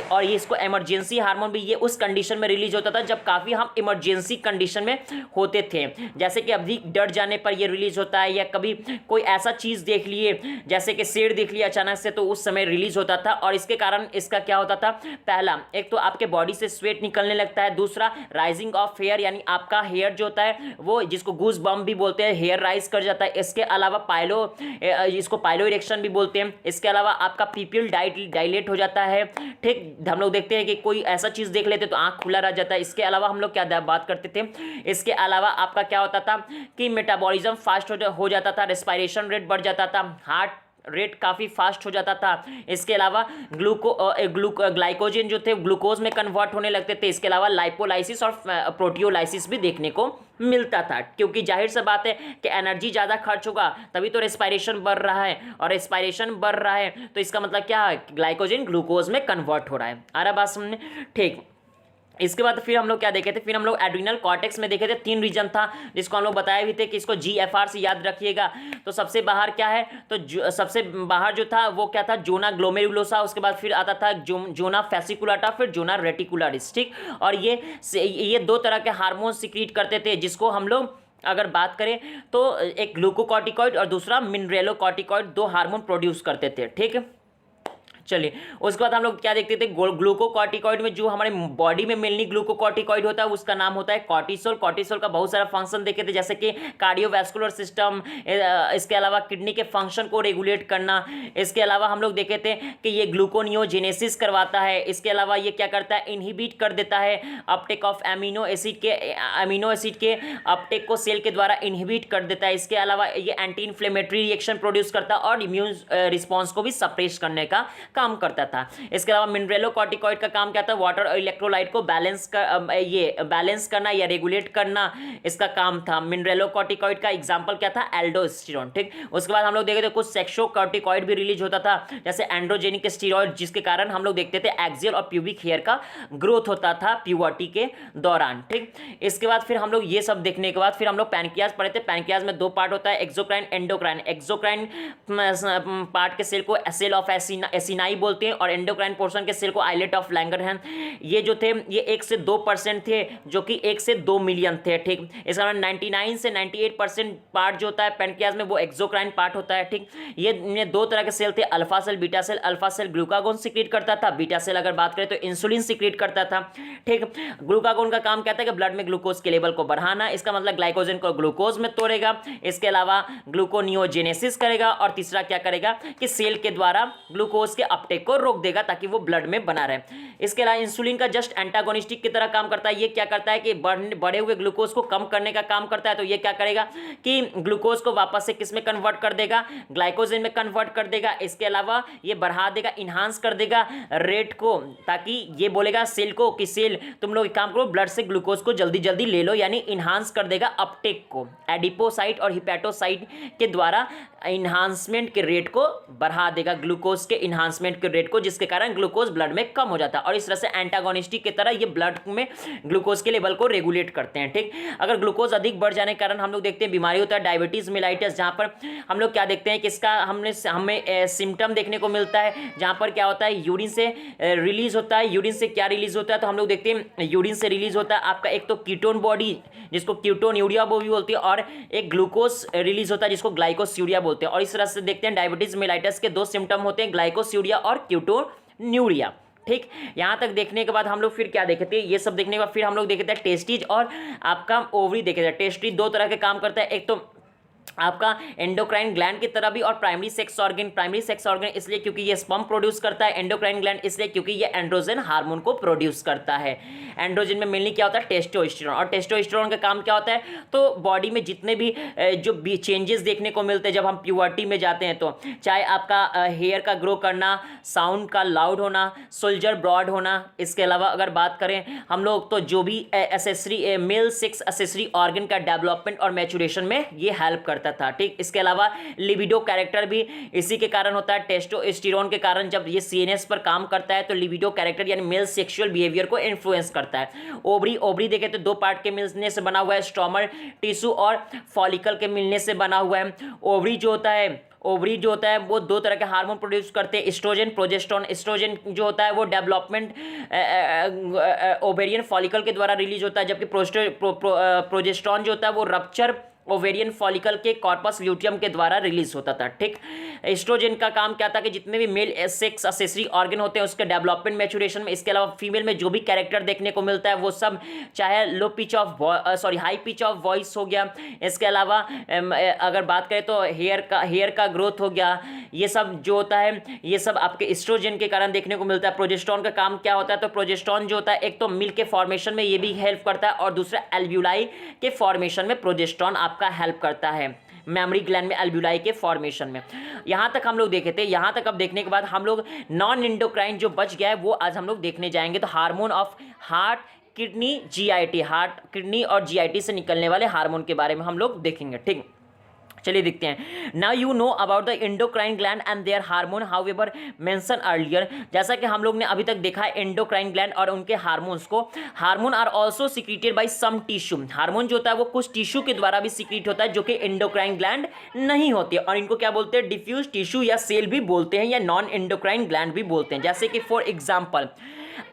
और ये इसको इमरजेंसी हार्मोन भी, ये उस कंडीशन में रिलीज होता था जब काफी हम इमरजेंसी कंडीशन में होते थे, जैसे कि अभी डर जाने पर ये रिलीज होता है, या कभी कोई ऐसा चीज देख लिए जैसे कि शेर देख लिया अचानक से, तो उस समय रिलीज होता था। और इसके कारण इसका क्या होता था, पहला एक तो आपके बॉडी से स्वेट निकलने लगता है, दूसरा राइजिंग ऑफ हेयर, यानी आपका हेयर जो होता है वो, जिसको गूज बम्प भी बोलते हैं, हेयर राइज कर जाता है। इसके अलावा इसको पाइलो इरेक्शन भी बोलते हैं। इसके अलावा आपका पीपल डायलेट हो जाता है, ठीक। हम लोग देखते हैं कि कोई ऐसा चीज देख लेते तो आंख खुला रह जाता है। इसके अलावा हम लोग क्या बात करते थे, इसके अलावा आपका क्या होता था कि मेटाबॉलिज्म फास्ट हो जाता था, रेस्पिरेशन रेट बढ़ जाता था, हार्ट रेट काफ़ी फास्ट हो जाता था। इसके अलावा ग्लाइकोजन जो थे ग्लूकोज में कन्वर्ट होने लगते थे। इसके अलावा लाइपोलाइसिस और प्रोटियोलाइसिस भी देखने को मिलता था, क्योंकि जाहिर सा बात है कि एनर्जी ज़्यादा खर्च होगा तभी तो रेस्पिरेशन बढ़ रहा है, और रेस्पिरेशन बढ़ रहा है तो इसका मतलब क्या है, ग्लाइकोजन ग्लूकोज में कन्वर्ट हो रहा है। आ रहा बात समझ, ठीक। इसके बाद फिर हम लोग क्या देखे थे, फिर हम लोग एड्रिनल कॉर्टेक्स में देखे थे, तीन रीजन था जिसको हम लोग बताए भी थे कि इसको GFR से याद रखिएगा। तो सबसे बाहर क्या है, तो सबसे बाहर जो था वो क्या था, जोना ग्लोमेरुलोसा, उसके बाद फिर आता था जोना फेसिकुलाटा, फिर जोना रेटिकुलरिस, ठीक। और ये दो तरह के हार्मोन सिक्रीट करते थे, जिसको हम लोग अगर बात करें तो एक ग्लूकोकॉर्टिकॉइड और दूसरा मिनरेलोकॉर्टिकॉइड, दो हार्मोन प्रोड्यूस करते थे, ठीक। चलिए, उसके बाद हम लोग क्या देखते थे, ग्लूकोकॉर्टिकॉइड में जो हमारे बॉडी में मेनली ग्लूकोकॉर्टिकॉइड होता है उसका नाम होता है कॉर्टिसोल। कॉर्टिसोल का बहुत सारा फंक्शन देखे थे, जैसे कि कार्डियोवैस्कुलर सिस्टम, इसके अलावा किडनी के फंक्शन को रेगुलेट करना। इसके अलावा हम लोग देखे थे कि ये ग्लूकोनियोजेनेसिस करवाता है। इसके अलावा ये क्या करता है, इनहिबिट कर देता है अपटेक ऑफ अमीनो एसिड के अपटेक को सेल के द्वारा इनहिबिट कर देता है। इसके अलावा ये एंटी इन्फ्लेमेटरी रिएक्शन प्रोड्यूस करता है और इम्यून रिस्पॉन्स को भी सप्रेस करने का काम करता था। इसके अलावा मिनरेलोकॉर्टिकॉइड का काम क्या था, वाटर और इलेक्ट्रोलाइट को बैलेंस करना या रेगुलेट करना, इसका काम था। मिनरेलोकॉर्टिकॉइड का एग्जांपल क्या था, एल्डोस्टेरोन, ठीक। उसके बाद हम लोग देखे थे कुछ सेक्सोकॉर्टिकॉइड भी रिलीज होता था, जैसे एंड्रोजेनिक स्टेरॉइड, जिसके कारण हम लोग देखते थे एक्सियल और प्यूबिक हेयर का ग्रोथ होता था प्यूबर्टी के दौरान, ठीक। इसके बाद फिर हम लोग ये सब देखने के बाद फिर हम लोग पैनक्रियाज पढ़े थे। पैनक्रियाज में दो पार्ट होता है, एक्सोक्राइन, एंडोक्राइन। एक्सोक्राइन पार्ट के सेल को सेल ऑफ एसिनाई बोलते हैं, और एंडोक्राइन पोर्शन के सेल को आइलेट ऑफ लैंगरहैंस। ये जो थे ये 1 से 2% थे, जो कि 1 से 2 मिलियन थे, ठीक। इसका 99 से 98% पार्ट जो होता है पैनक्रियाज में वो एक्सोक्राइन पार्ट होता है, ठीक। ये दो तरह के सेल थे, alpha cell, beta cell. Alpha cell glucagon secrete करता था, बीटा सेल अगर बात करें तो इंसुलिन सिक्रीट करता था, ठीक। ग्लूकागोन का काम क्या था कि ब्लड में ग्लूकोज के लेवल को बढ़ाना, इसका मतलब ग्लाइकोजन को ग्लूकोज में तोड़ेगा। इसके अलावा ग्लूकोनियोजेनेसिस करेगा, और तीसरा क्या करेगा कि सेल के द्वारा ग्लूकोज के अपटेक को रोक देगा ताकि वो ब्लड में बना रहे। इसके अलावा इंसुलिन का जस्ट एंटागोनिस्टिक की तरह काम करता है। ये क्या करता है कि बढ़े हुए ग्लूकोज को कम करने का काम करता है। तो ये क्या करेगा कि ग्लूकोज को वापस से किस में कन्वर्ट कर देगा, ग्लाइकोजन में कन्वर्ट कर देगा। इसके अलावा ये बढ़ा देगा, इन्हांस कर देगा रेट को, ताकि ये बोलेगा सेल को कि सेल तुम लोग एक काम करो, ब्लड से ग्लूकोज को जल्दी जल्दी ले लो, यानी इन्हांस कर देगा अपटेक को। एडिपोसाइट और हिपैटोसाइट के द्वारा इन्हांसमेंट के रेट को बढ़ा देगा, ग्लूकोज के इन्हांसमेंट के रेट को, जिसके कारण ग्लूकोज ब्लड में कम हो जाता है। और इस तरह से एंटागोनिस्टिक की तरह ये ब्लड में ग्लूकोज के लेवल को रेगुलेट करते हैं, ठीक। अगर ग्लूकोज अधिक बढ़ जाने के कारण हम लोग देखते हैं बीमारी होता है डायबिटीज मेलाइटिस, जहाँ पर हम लोग क्या देखते हैं कि इसका हमें सिम्टम देखने को मिलता है, जहाँ पर क्या होता है यूरिन से रिलीज होता है। यूरिन से क्या रिलीज होता है, तो हम लोग देखते हैं यूरिन से रिलीज होता है आपका एक तो कीटोन बॉडी, जिसको कीटोन यूरिया भी बोलती है, और एक ग्लूकोज रिलीज होता है जिसको ग्लाइकोस्यूरिया बोलते हैं। और इस तरह से देखते हैं डायबिटीज मेलाइटिस के दो सिम्टम होते हैं, ग्लाइकोस्यूरिया और कीटोन्यूरिया, ठीक। यहां तक देखने के बाद हम लोग फिर क्या देखे थे, ये सब देखने के बाद फिर हम लोग देखे थे टेस्टिज और आपका ओवरी देखे थे। टेस्टिज दो तरह के काम करता है, एक तो आपका एंडोक्राइन ग्लैंड की तरह भी, और प्राइमरी सेक्स ऑर्गन इसलिए क्योंकि ये स्पर्म प्रोड्यूस करता है, एंडोक्राइन ग्लैंड इसलिए क्योंकि ये एंड्रोजन हार्मोन को प्रोड्यूस करता है। एंड्रोजन में मेनली क्या होता है, टेस्टोस्टेरोन, और टेस्टोस्टेरोन का काम क्या होता है, तो बॉडी में जितने भी जो भी चेंजेस देखने को मिलते हैं जब हम प्यूबर्टी में जाते हैं, तो चाहे आपका हेयर का ग्रो करना, साउंड का लाउड होना, सोल्जर ब्रॉड होना, इसके अलावा अगर बात करें हम लोग तो जो भी accessory male sex accessory organ का डेवलपमेंट और मैचुरेशन में ये हेल्प करता था। ठीक, इसके अलावा लिबिडो कैरेक्टर भी इसी के कारण होता है, टेस्टोस्टेरोन के कारण जब ये सीएनएस पर काम करता है तो लिबिडो कैरेक्टर यानी मेल सेक्सुअल बिहेवियर को इन्फ्लुएंस करता है। ओवरी देखें तो दो पार्ट के मिलने से बना हुआ है, स्ट्रोमल टिश्यू और फॉलिकल के मिलने से बना हुआ है। ओवरी जो होता है वो दो तरह के हार्मोन प्रोड्यूस करते हैं, एस्ट्रोजन प्रोजेस्टेरोन। एस्ट्रोजन जो होता है वो डेवलपमेंट ओवेरियन फॉलिकल के द्वारा रिलीज होता है, जबकि प्रोजेस्टेरोन जो होता है वो रप्चर ओवेरियन फॉलिकल के कॉर्पस ल्यूटियम के द्वारा रिलीज होता था। ठीक, एस्ट्रोजन का काम क्या था कि जितने भी मेल सेक्स एसेसरी ऑर्गन होते हैं उसके डेवलपमेंट मैचुरेशन में, इसके अलावा फीमेल में जो भी कैरेक्टर देखने को मिलता है वो सब, चाहे हाई पिच ऑफ वॉइस हो गया, इसके अलावा अगर बात करें तो हेयर का ग्रोथ हो गया, ये सब जो होता है ये सब आपके एस्ट्रोजन के कारण देखने को मिलता है। प्रोजेस्टेरोन का काम क्या होता है, तो प्रोजेस्टेरोन जो होता है एक तो मिल्क के फॉर्मेशन में ये भी हेल्प करता है, और दूसरा एल्ब्यूलाई के फॉर्मेशन में प्रोजेस्टेरोन का हेल्प करता है, मेमोरी ग्लैंड में एल्ब्यूलाई के फॉर्मेशन में। यहां तक हम लोग देखे थे। यहां तक अब देखने के बाद हम लोग नॉन एंडोक्राइन जो बच गया है वो आज हम लोग देखने जाएंगे। तो hormone of heart, kidney, GIT, heart, kidney और जीआईटी से निकलने वाले हार्मोन के बारे में हम लोग देखेंगे। ठीक, चलिए देखते हैं। Now you know about the endocrine gland and their hormone however mention earlier. जैसा कि हम लोग ने अभी तक देखा है एंडोक्राइन ग्लैंड और उनके हार्मोन्स को। Hormone are also secreted by some tissue. Hormone जो होता है वो कुछ टिश्यू के द्वारा भी सीक्रेट होता है जो कि एंडोक्राइन ग्लैंड नहीं होती है, और इनको क्या बोलते हैं, डिफ्यूज टिश्यू या सेल भी बोलते हैं, या नॉन एंडोक्राइन ग्लैंड भी बोलते हैं। जैसे कि for example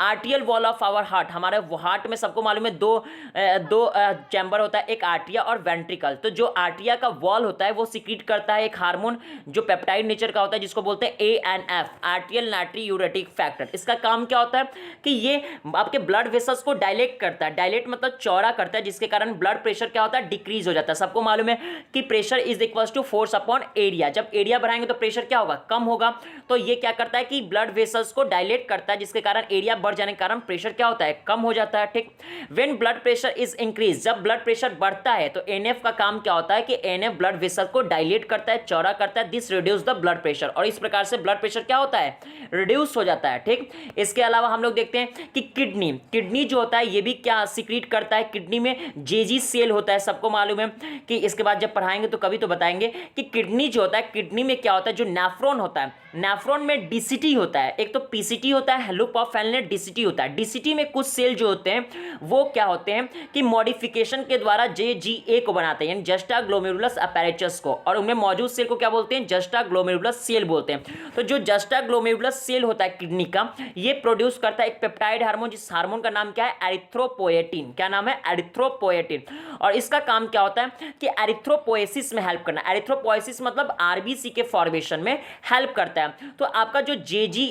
arterial wall of our heart, हमारे हार्ट में सबको मालूम है दो चैम्बर होता है, एक आर्टिया और वेंट्रिकल। तो जो आर्टिया का वॉल होता है वो सीक्रेट करता है एक हार्मोन जो पेप्टाइड नेचर का होता है जिसको बोलते हैं ANF, आर्टियल नाट्रियूरेटिक फैक्टर। इसका काम क्या होता है कि ये आपके ब्लड वेसल्स को डायलेट करता है, डायलेट मतलब चौड़ा करता है, जिसके कारण ब्लड प्रेशर क्या होता है, डिक्रीज हो जाता है। सबको मालूम है कि pressure is equal to force upon area. जब एरिया बढ़ाएंगे तो प्रेशर क्या होगा, कम होगा। तो ये क्या करता है कि ब्लड वेसल्स को डायलेट करता है, जिसके कारण एरिया बढ़ जाने के कारण प्रेशर क्या होता है, कम हो जाता है। ठीक, when blood pressure is increase, जब ब्लड प्रेशर बढ़ता है तो एनएफ का काम क्या होता है कि एनएफ ब्लड वेसल को डायलेट करता है, चौड़ा करता है, this reduce the blood pressure, और इस प्रकार से ब्लड प्रेशर क्या होता है, रिड्यूस हो जाता है। ठीक, इसके अलावा हम लोग देखते हैं कि किडनी जो होता है ये भी क्या सीक्रेट करता है, किडनी में जेजी सेल होता है, सबको मालूम है कि इसके बाद जब पढ़ाएंगे तो कभी तो बताएंगे कि किडनी जो होता है, किडनी में क्या होता है, जो नेफ्रॉन होता है, नेफ्रॉन में डीसीटी होता है, एक तो पीसीटी होता है, लूप ऑफ फैनले डीसीटी होता है। डीसीटी में कुछ सेल जो होते हैं वो क्या होते हैं कि मॉडिफिकेशन के द्वारा जेजीए को बनाते हैं, यानी जस्टा ग्लोमेरुलस अपैरेचस को, और उनमें मौजूद सेल को क्या बोलते हैं, जस्टा ग्लोमेरुलस सेल बोलते हैं। तो जो जस्टा ग्लोमेरुलस सेल होता है किडनी का, ये प्रोड्यूस करता है एक पेप्टाइड हार्मोन, जिस हार्मोन का नाम क्या है, एरिथ्रोपोएटिन। क्या नाम है, एरिथ्रोपोएटिन। और इसका काम क्या होता है कि एरिथ्रोपोएसिस में हेल्प करना। एरिथ्रोपोएसिस मतलब आरबीसी के फॉर्मेशन में हेल्प करता है। तो आपका जो जेजी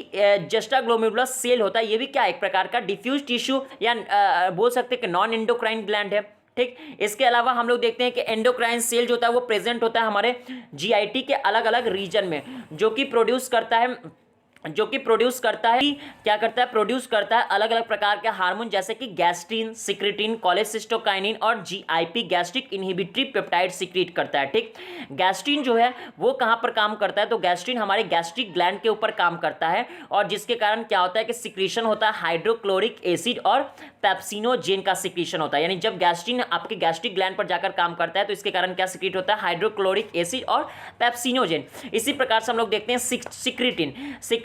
जस्टा ग्लोमेरुलस सेल होता है ये भी क्या एक प्रकार का डिफ्यूज टिश्यू या बोल सकते हैं कि नॉन एंडोक्राइन ग्लैंड है। ठीक, इसके अलावा हम लोग देखते हैं कि एंडोक्राइन सेल जो होता है वो प्रेजेंट होता है हमारे जीआईटी के अलग अलग रीजन में, जो कि प्रोड्यूस करता है क्या करता है, प्रोड्यूस करता है अलग अलग प्रकार के हार्मोन, जैसे कि गैस्ट्रिन, सिक्रेटिन, कोलेसिस्टोकाइनिन और GIP gastric inhibitory peptide secret करता है। ठीक, गैस्ट्रिन जो है वो कहां पर काम करता है, तो गैस्ट्रिन हमारे गैस्ट्रिक ग्लैंड के ऊपर काम करता है, और जिसके कारण क्या होता है कि सिक्रीशन होता है हाइड्रोक्लोरिक एसिड और पेप्सिनोजेन का सिक्रीशन होता है। यानी जब गैस्ट्रिन आपके गैस्ट्रिक ग्लैंड पर जाकर काम करता है तो इसके कारण क्या सिक्रीट होता है, हाइड्रोक्लोरिक एसिड और पेप्सिनोजेन। इसी प्रकार से हम लोग देखते हैं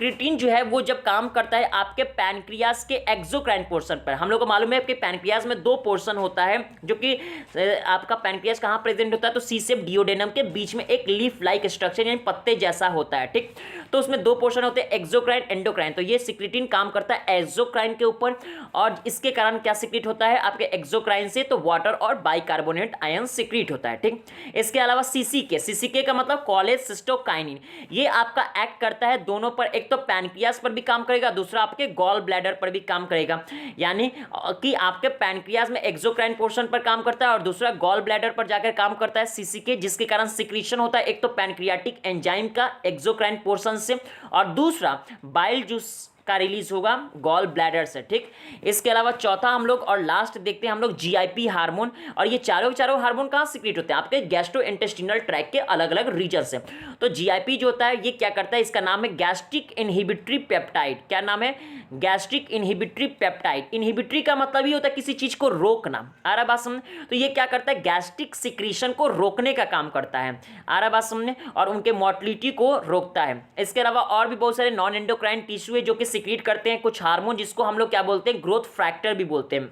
सिक्रेटिन जो है वो जब काम करता है आपके पैनक्रियास के एक्सोक्राइन पोर्शन पर। हम लोग को मालूम है आपके पैनक्रियास में दो पोर्शन होता है, जो कि आपका पैनक्रियास कहां प्रेजेंट होता है, तो सी सेप डिओडेनम के बीच में एक लीफ लाइक स्ट्रक्चर यानी पत्ते जैसा होता है। ठीक, तो उसमें दो पोर्शन होते हैं, एक्सोक्राइन, एंडोक्राइन। तो ये सिक्रेटिन काम करता है एक्सोक्राइन के ऊपर, और इसके कारण क्या सिक्रेट होता है आपके एक्सोक्राइन से, तो वाटर और बाइकार्बोनेट आयन सिक्रेट होता है। ठीक, इसके अलावा सीसीके का मतलब कोलेसिस्टोकाइनिन, ये आपका एक्ट करता है दोनों पर, एक तो पैनक्रियास पर भी काम करेगा, दूसरा आपके गॉल ब्लैडर पर भी काम करेगा। यानी कि आपके पैनक्रियास में एक्सोक्राइन पोर्शन पर काम करता है और दूसरा गॉल ब्लैडर पर जाकर काम करता है सीसीके, जिसके कारण सिक्रीशन होता है एक तो पैनक्रियाटिक एंजाइम का एक्सोक्राइन पोर्शन से और दूसरा बाइल जूस का रिलीज होगा गॉल ब्लैडर से। ठीक, इसके अलावा चौथा हम लोग और लास्ट देखते हैं हम लोग जीआईपी हार्मोन। और ये चारों हार्मोन कहाँ सीक्रेट होते हैं? आपके गैस्ट्रोइंटेस्टिनल ट्रैक्ट के अलग अलग रीजन से। तो जीआईपी जो होता है ये क्या करता है? इसका नाम है गैस्ट्रिक इनहिबिटरी पेप्टाइड। क्या नाम है? Gastric inhibitory peptide. इनहिबिटरी का मतलब ये होता है किसी चीज को रोकना। आ रहा बात समझ? तो ये क्या करता है? गैस्ट्रिक सिक्रीशन को रोकने का काम करता है। आ रहा बात समझने? और उनके मोटिलिटी को रोकता है। इसके अलावा और भी बहुत सारे नॉन एंडोक्राइन टिश्यू है जो कि सिक्रीट करते हैं कुछ हार्मोन, जिसको हम लोग क्या बोलते हैं? ग्रोथ फैक्टर भी बोलते हैं।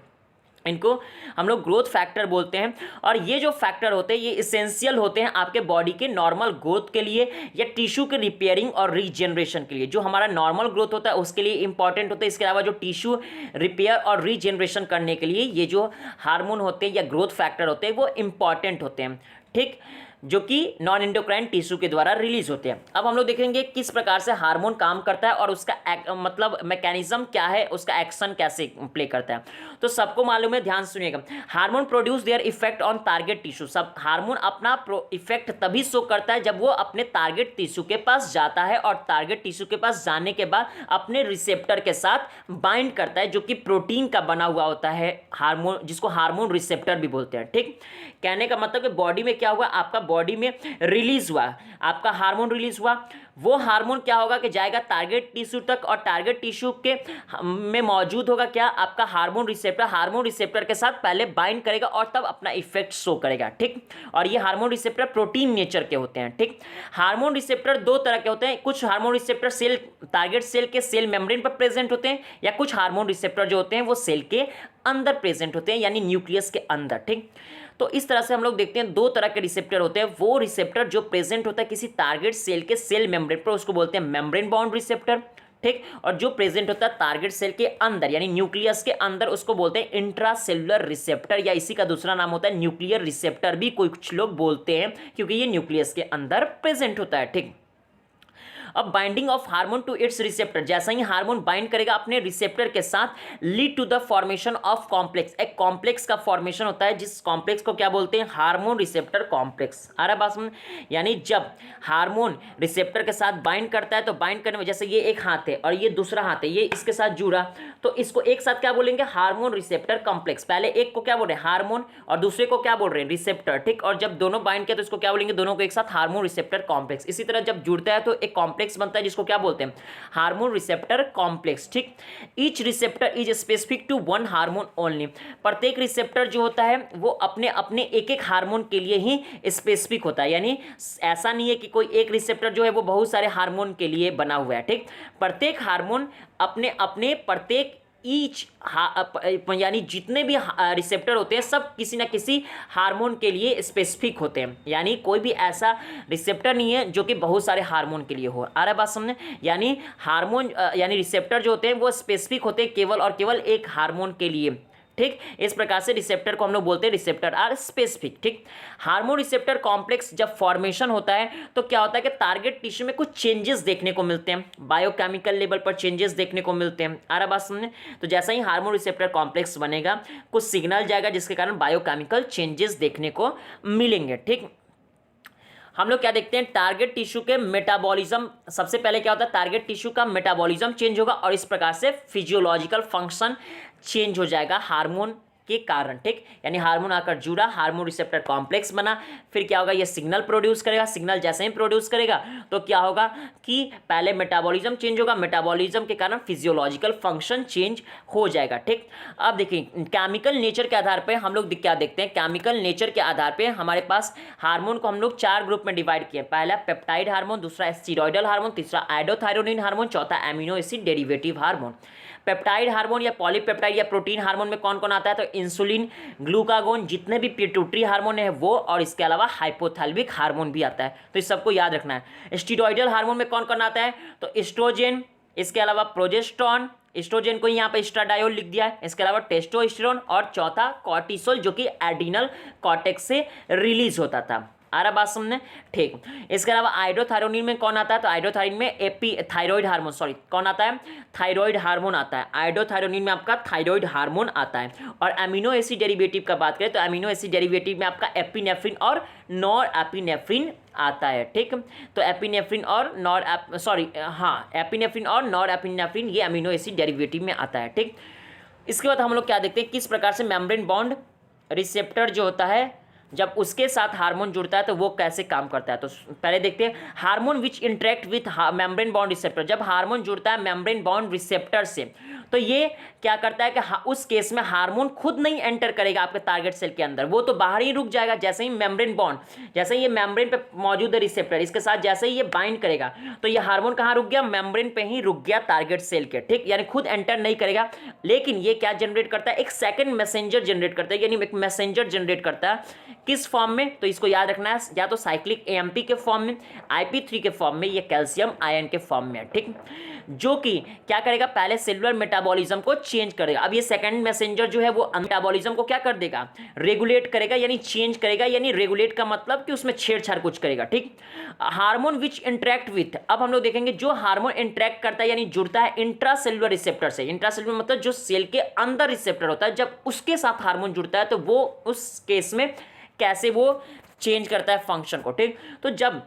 इनको हम लोग ग्रोथ फैक्टर बोलते हैं। और ये जो फैक्टर होते हैं ये इसेंशियल होते हैं आपके बॉडी के नॉर्मल ग्रोथ के लिए या टिश्यू के रिपेयरिंग और रीजनरेशन के लिए। जो हमारा नॉर्मल ग्रोथ होता है उसके लिए इंपॉर्टेंट होता है। इसके अलावा जो टिश्यू रिपेयर और रीजनरेशन करने के लिए ये जो हार्मोन होते हैं या ग्रोथ फैक्टर होते हैं वो इंपॉर्टेंट होते हैं। ठीक, जो कि नॉन एंडोक्राइन टिश्यू के द्वारा रिलीज होते हैं। अब हम लोग देखेंगे किस प्रकार से हार्मोन काम करता है और उसका मतलब मैकेनिज्म क्या है, उसका एक्शन कैसे प्ले करता है। तो सबको मालूम है, ध्यान सुनिएगा। Hormone produce their effect on target tissue. सब हार्मोन अपना इफेक्ट तभी शो करता है जब वो अपने टारगेट टिश्यू के पास जाता है और टारगेट टिश्यू के पास जाने के बाद अपने रिसेप्टर के साथ बाइंड करता है, जो कि प्रोटीन का बना हुआ होता है हार्मोन, जिसको हार्मोन रिसेप्टर भी बोलते हैं। ठीक, कहने का मतलब कि बॉडी में क्या हुआ? आपका बॉडी में रिलीज हुआ, आपका हार्मोन रिलीज हुआ। वो हार्मोन क्या होगा कि जाएगा टारगेट टिश्यू तक और टारगेट टिश्यू के में मौजूद होगा क्या? आपका हार्मोन रिसेप्टर। हार्मोन रिसेप्टर के साथ पहले बाइंड करेगा और तब अपना इफेक्ट शो करेगा। ठीक, और ये हार्मोन रिसेप्टर प्रोटीन नेचर के होते हैं। ठीक, हार्मोन रिसेप्टर दो तरह के होते हैं। कुछ hormone receptor cell target cell के सेल मेम्ब्रेन पर प्रेजेंट होते हैं या कुछ हार्मोन रिसेप्टर जो होते हैं वो सेल के अंदर प्रेजेंट होते हैं, यानी न्यूक्लियस के अंदर। ठीक, तो इस तरह से हम लोग देखते हैं दो तरह के रिसेप्टर होते हैं। वो रिसेप्टर जो प्रेजेंट होता है किसी टारगेट सेल के सेल मेम्ब्रेन पर उसको बोलते हैं मेम्ब्रेन बाउंड रिसेप्टर। ठीक, और जो प्रेजेंट होता है टारगेट सेल के अंदर यानी न्यूक्लियस के अंदर उसको बोलते हैं इंट्रासेलुलर रिसेप्टर, या इसी का दूसरा नाम होता है न्यूक्लियर रिसेप्टर भी कोई कुछ लोग बोलते हैं, क्योंकि ये न्यूक्लियस के अंदर प्रेजेंट होता है। ठीक, अब binding of hormone to its receptor, जैसा ही हार्मोन बाइंड करेगा अपने रिसेप्टर के साथ, lead to the formation of complex. एक कॉम्प्लेक्स का फॉर्मेशन होता है जिस कॉम्प्लेक्स को क्या बोलते हैं? Hormone receptor complex. आ रहा बात समझ? यानी जब हार्मोन रिसेप्टर के साथ बाइंड करता है तो बाइंड करने में, जैसे ये एक हाथ है और ये दूसरा हाथ है, ये इसके साथ जुड़ा, तो इसको एक साथ क्या बोलेंगे? Hormone receptor complex. पहले एक को क्या बोल रहे हैं? हार्मोन, और दूसरे को क्या बोल रहे हैं? रिसेप्टर। ठीक, और जब दोनों बाइंड किया तो इसको क्या बोलेंगे? दोनों को एक साथ हार्मोन रिसेप्टर कॉम्प्लेक्स। इसी तरह जब जुड़ता है तो एक कॉम्प्लेक्स बनता है जिसको क्या बोलते हैं? Hormone receptor complex. ठीक, each receptor is specific to one hormone only. प्रत्येक रिसेप्टर जो होता है वो अपने अपने एक एक हार्मोन के लिए ही स्पेसिफिक होता है, यानी ऐसा नहीं है कि कोई एक रिसेप्टर जो है वो बहुत सारे हार्मोन के लिए बना हुआ है। ठीक, प्रत्येक हार्मोन अपने अपने प्रत्येक यानी जितने भी रिसेप्टर होते हैं सब किसी ना किसी हार्मोन के लिए स्पेसिफिक होते हैं, यानी कोई भी ऐसा रिसेप्टर नहीं है जो कि बहुत सारे हार्मोन के लिए हो। आ रहा है बात समझने? यानी हार्मोन यानी रिसेप्टर जो होते हैं वो स्पेसिफिक होते हैं केवल और केवल एक हार्मोन के लिए। ठीक, इस प्रकार से रिसेप्टर को हम लोग बोलते हैं रिसेप्टर आर स्पेसिफिक। ठीक, हार्मोन रिसेप्टर कॉम्प्लेक्स जब फॉर्मेशन होता है तो क्या होता है कि टारगेट टिश्यू में कुछ चेंजेस देखने को मिलते हैं, बायोकेमिकल लेवल पर चेंजेस देखने को मिलते हैं। आ रहा बात समझने? तो जैसा ही हार्मोन रिसेप्टर कॉम्प्लेक्स बनेगा कुछ सिग्नल जाएगा जिसके कारण बायोकेमिकल चेंजेस देखने को मिलेंगे। ठीक, हम लोग क्या देखते हैं? टारगेट टिश्यू के मेटाबॉलिज्म। सबसे पहले क्या होता है? टारगेट टिश्यू का मेटाबॉलिज्म चेंज होगा और इस प्रकार से फिजियोलॉजिकल फंक्शन चेंज हो जाएगा हार्मोन के कारण। ठीक, यानी हार्मोन आकर जुड़ा, हार्मोन रिसेप्टर कॉम्प्लेक्स बना, फिर क्या होगा? ये सिग्नल प्रोड्यूस करेगा। सिग्नल जैसे ही प्रोड्यूस करेगा तो क्या होगा कि पहले मेटाबॉलिज्म चेंज होगा, मेटाबॉलिज्म के कारण फिजियोलॉजिकल फंक्शन चेंज हो जाएगा। ठीक, अब देखिए केमिकल नेचर के आधार पर हम लोग क्या देखते हैं? केमिकल नेचर के आधार पर हमारे पास हार्मोन को हम लोग चार ग्रुप में डिवाइड किए। पहला पेप्टाइड हार्मोन, दूसरा स्टीरॉयडल हार्मोन, तीसरा आइडोथायरोनिन हार्मोन, चौथा amino acid derivative hormone. Peptide hormone या पॉलीपेप्टाइड या प्रोटीन हार्मोन में कौन कौन आता है? तो इंसुलिन, ग्लूकागोन, जितने भी पिट्यूटरी हार्मोन है वो, और इसके अलावा हाइपोथैलेमिक हार्मोन भी आता है, तो इस सबको याद रखना है। स्टीरॉयडल हार्मोन में कौन कौन आता है? तो एस्ट्रोजन, इसके अलावा प्रोजेस्टेरॉन, एस्ट्रोजन को यहाँ पे एस्ट्राडायोल लिख दिया है, इसके अलावा टेस्टोस्टेरोन, और चौथा कॉर्टिसोल जो कि एड्रिनल कॉर्टेक्स से रिलीज होता था। आ रहा बात समझने, ठीक। इसके अलावा आइडोथायरोनिन में कौन आता है, तो आइडोथायरोनिन में थायराइड हार्मोन, सॉरी कौन आता है, थायराइड हार्मोन आता है। आइडोथायरोनिन में आपका थायराइड हार्मोन आता है। और अमीनो एसिड डेरिवेटिव का बात करें तो अमीनो एसिड डेरिवेटिव में आपका एपिनेफ्रिन और नॉर एपिनेफ्रिन आता है, ठीक। तो एपिनेफ्रिन और एपिनेफ्रिन और नॉर एपिनेफ्रिन ये अमीनो एसिड डेरिवेटिव में आता है, ठीक। इसके बाद हम लोग क्या देखते हैं, किस प्रकार से मेम्ब्रेन बॉन्ड रिसेप्टर जो होता है जब उसके साथ हार्मोन जुड़ता है तो वो कैसे काम करता है। तो पहले देखते हैं hormone which interact with membrane bond receptor. जब हार्मोन जुड़ता है मेम्ब्रेन बॉन्ड रिसेप्टर से तो ये क्या करता है कि उस केस में हार्मोन खुद नहीं एंटर करेगा आपके टारगेट सेल के अंदर, वो तो बाहर ही रुक जाएगा। जैसे ही मेम्ब्रेन बॉन्ड, जैसे ही ये मेम्ब्रेन पे मौजूद है रिसेप्टर, इसके साथ जैसे ही ये बाइंड करेगा तो ये हार्मोन कहाँ रुक गया, मेम्ब्रेन पे ही रुक गया टारगेट सेल के, ठीक। यानी खुद एंटर नहीं करेगा, लेकिन ये क्या जनरेट करता है, एक सेकंड मैसेंजर जनरेट करता है, यानी एक मैसेंजर जनरेट करता है। किस फॉर्म में, तो इसको याद रखना है, या तो साइक्लिक एएमपी के फॉर्म में, IP3 के फॉर्म में, या कैल्शियम आयन के फॉर्म में, ठीक। जो कि क्या करेगा, पहले सेलुलर मेटाबॉलिज्म को चेंज करेगा। अब ये सेकंड मैसेंजर जो है वो मेटाबॉलिज्म को क्या कर देगा, रेगुलेट करेगा, यानी चेंज करेगा। यानी रेगुलेट का मतलब कि उसमें छेड़छाड़ कुछ करेगा, ठीक। हार्मोन विच इंटरेक्ट विथ, अब हम लोग देखेंगे जो हार्मोन इंटरेक्ट करता है यानी जुड़ता है इंट्रासेलुलर रिसेप्टर से। इंट्रासेलुलर मतलब जो सेल के अंदर रिसेप्टर होता है, जब उसके साथ हार्मोन जुड़ता है तो वो उस केस में कैसे वो चेंज करता है फंक्शन को, ठीक। तो जब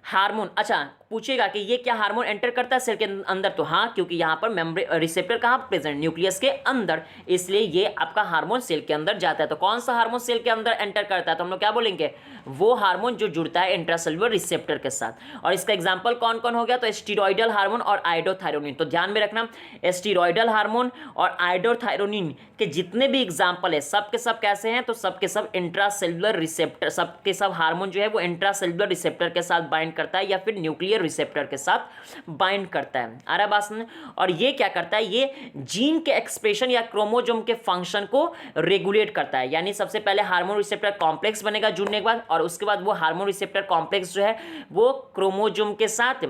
हार्मोन, अच्छा पूछेगा कि ये क्या हार्मोन एंटर करता है सेल के अंदर, तो हाँ, क्योंकि यहाँ पर मेम्ब्रेन रिसेप्टर कहाँ प्रेजेंट, न्यूक्लियस के अंदर, इसलिए ये आपका हार्मोन सेल के अंदर जाता है। तो कौन सा हार्मोन सेल के अंदर एंटर करता है, तो हम लोग क्या बोलेंगे, वो हार्मोन जो जुड़ता है इंट्रासेलुलर रिसेप्टर के साथ। और इसका एग्जाम्पल कौन कौन हो गया, तो स्टीरॉयडल हार्मोन और आइडोथायरोनिन। तो ध्यान में रखना, स्टीरॉयडल हार्मोन और आइडोथायरोनिन के जितने भी एग्जाम्पल है सब के सब कैसे हैं, तो सब के सब इंट्रासेलुलर रिसेप्टर, सब के सब हार्मोन जो है वो इंट्रासेलुलर रिसेप्टर के साथ बाइंड करता है या फिर न्यूक्लियर रिसेप्टर के साथ बाइंड करता है। आ रहा बात समझ। और ये क्या करता है, ये जीन के एक्सप्रेशन या क्रोमोसोम के फंक्शन को रेगुलेट करता है। यानी सबसे पहले हार्मोन रिसेप्टर कॉम्प्लेक्स बनेगा जुड़ने के बाद, और उसके बाद वो हार्मोन रिसेप्टर कॉम्प्लेक्स जो है वो क्रोमोसोम के साथ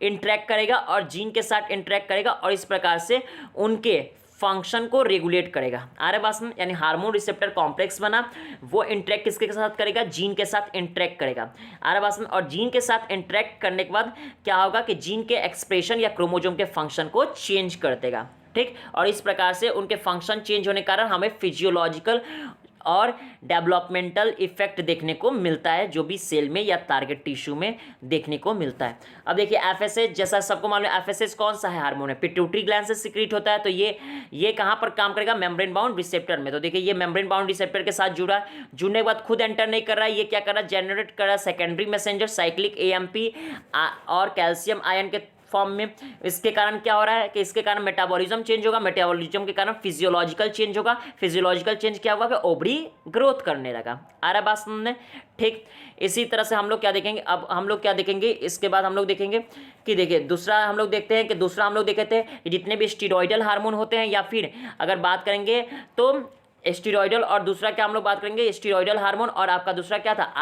इंटरेक्ट करेगा और जीन के साथ इंटरेक्ट करेगा, और इस प्रकार से उनके फंक्शन को रेगुलेट करेगा। आ रहा बात में, यानी हार्मोन रिसेप्टर कॉम्प्लेक्स बना, वो इंटरेक्ट किसके साथ करेगा, जीन के साथ इंटरेक्ट करेगा। आ रहा बात में, और जीन के साथ इंटरेक्ट करने के बाद क्या होगा कि जीन के एक्सप्रेशन या क्रोमोसोम के फंक्शन को चेंज कर देगा, ठीक। और इस प्रकार से उनके फंक्शन चेंज होने के कारण हमें फिजियोलॉजिकल और डेवलपमेंटल इफेक्ट देखने को मिलता है, जो भी सेल में या टारगेट टिश्यू में देखने को मिलता है। अब देखिए एफएसएच, जैसा सबको मालूम है एफएसएच कौन सा है हार्मोन है, पिट्यूटरी ग्लैंड से सीक्रेट होता है। तो ये कहाँ पर काम करेगा, मेम्ब्रेन बाउंड रिसेप्टर में। तो देखिए ये मेम्ब्रेन बाउंड रिसेप्टर के साथ जुड़ा, जुड़ने के बाद खुद एंटर नहीं कर रहा है, ये क्या कर रहा है, जनरेट कर रहा है सेकेंडरी मैसेंजर साइक्लिक एएमपी और कैल्शियम आयन के फॉर्म में। इसके कारण क्या हो रहा है कि इसके कारण मेटाबॉलिज्म चेंज होगा, मेटाबॉलिज्म के कारण फिजियोलॉजिकल चेंज होगा, फिजियोलॉजिकल चेंज क्या होगा कि ओवरी ग्रोथ करने लगा। आ रहा बात समझने, ठीक। इसी तरह से हम लोग क्या देखेंगे, अब हम लोग क्या देखेंगे, इसके बाद हम लोग देखेंगे कि देखिए दूसरा हम लोग देखते हैं कि दूसरा हम लोग देखे थे जितने भी स्टीरॉयडल हार्मोन होते हैं, या फिर अगर बात करेंगे तो स्टीरॉयडल, और दूसरा क्या हम लोग बात करेंगे, स्टीरॉयडल हार्मोन और आपका दूसरा क्या था,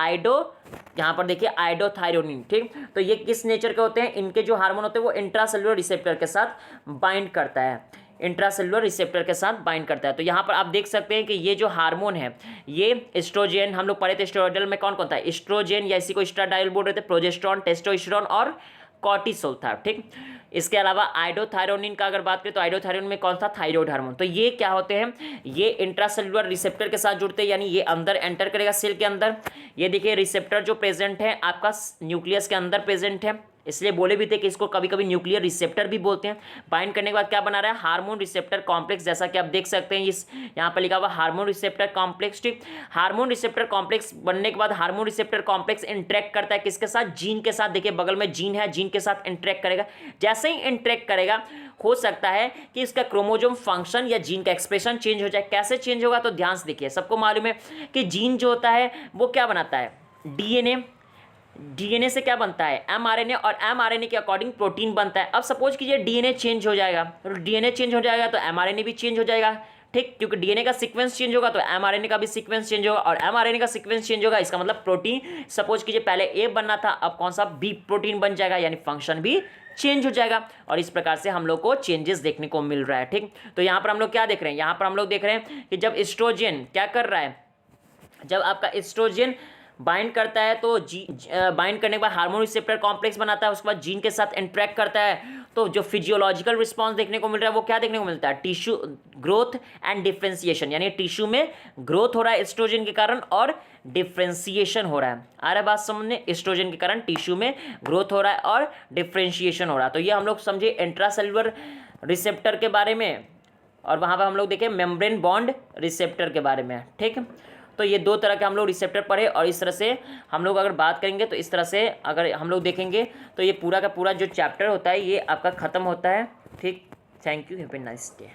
यहाँ पर देखिए आइडोथायरोनिन, ठीक। तो ये किस नेचर के होते हैं, इनके जो हार्मोन होते हैं वो इंट्रासेलुलर रिसेप्टर के साथ बाइंड करता है, इंट्रासेलुलर रिसेप्टर के साथ बाइंड करता है। तो यहाँ पर आप देख सकते हैं कि ये जो हार्मोन है, ये एस्ट्रोजन, हम लोग पढ़े थे स्टेरॉयडल में कौन कौन था, एस्ट्रोजन या इसी को एस्ट्राडाइल बोल रहे थे, प्रोजेस्टेरॉन, टेस्टोस्टेरोन और कॉर्टिसोल था, ठीक। इसके अलावा आइडोथायरोनिन का अगर बात करें तो आइडोथायरोनिन में कौन सा, थायराइड हार्मोन। तो ये क्या होते हैं, ये इंट्रासेलुलर रिसेप्टर के साथ जुड़ते हैं, यानी ये अंदर एंटर करेगा सेल के अंदर। ये देखिए रिसेप्टर जो प्रेजेंट है आपका न्यूक्लियस के अंदर प्रेजेंट है, इसलिए बोले भी थे कि इसको कभी कभी न्यूक्लियर रिसेप्टर भी बोलते हैं। बाइंड करने के बाद क्या बना रहा है, हार्मोन रिसेप्टर कॉम्प्लेक्स, जैसा कि आप देख सकते हैं इस यहाँ पर लिखा हुआ हार्मोन रिसेप्टर कॉम्प्लेक्स, ठीक। हार्मोन रिसेप्टर कॉम्प्लेक्स बनने के बाद हार्मोन रिसेप्टर कॉम्प्लेक्स इंटरेक्ट करता है किसके साथ, जीन के साथ। देखिए बगल में जीन है, जीन के साथ इंटरेक्ट करेगा। जैसे ही इंटरेक्ट करेगा हो सकता है कि इसका क्रोमोसोम फंक्शन या जीन का एक्सप्रेशन चेंज हो जाए। कैसे चेंज होगा, तो ध्यान से देखिए, सबको मालूम है कि जीन जो होता है वो क्या बनाता है, डीएनए से क्या बनता है, एमआरएनए, और एमआरएनए के अकॉर्डिंग प्रोटीन बनता है। अब सपोज कीजिए डीएनए चेंज हो जाएगा, तो डीएनए चेंज हो जाएगा तो एमआरएनए भी चेंज हो जाएगा, ठीक। क्योंकि डीएनए का सीक्वेंस चेंज होगा तो एमआरएनए का भी सीक्वेंस चेंज होगा, और एमआरएनए का सीक्वेंस चेंज होगा, इसका मतलब प्रोटीन, सपोज कीजिए पहले ए बनना था, अब कौन सा बी प्रोटीन बन जाएगा, यानी फंक्शन भी चेंज हो जाएगा। और इस प्रकार से हम लोग को चेंजेस देखने को मिल रहा है, ठीक। तो यहाँ पर हम लोग क्या देख रहे हैं, यहाँ पर हम लोग देख रहे हैं कि जब एस्ट्रोजन क्या कर रहा है, जब आपका एस्ट्रोजन बाइंड करता है तो बाइंड करने के बाद हार्मोन रिसेप्टर कॉम्प्लेक्स बनाता है, उसके बाद जीन के साथ इंटरेक्ट करता है, तो जो फिजियोलॉजिकल रिस्पॉन्स देखने को मिल रहा है वो क्या देखने को मिलता है, टिश्यू ग्रोथ एंड डिफ्रेंसिएशन, यानी टिश्यू में ग्रोथ हो रहा है एस्ट्रोजन के कारण और डिफ्रेंसिएशन हो रहा है। आ रहा है बात समझने, एस्ट्रोजन के कारण टिश्यू में ग्रोथ हो रहा है और डिफ्रेंशिएशन हो रहा है। तो ये हम लोग समझे इंट्रासेलुलर रिसेप्टर के बारे में, और वहाँ पर हम लोग देखें मेम्ब्रेन बॉन्ड रिसेप्टर के बारे में। ठीक, तो ये दो तरह के हम लोग रिसेप्टर पढ़े, और इस तरह से हम लोग अगर बात करेंगे तो इस तरह से अगर हम लोग देखेंगे तो ये पूरा का पूरा जो चैप्टर होता है ये आपका ख़त्म होता है। ठीक, thank you, have a nice day.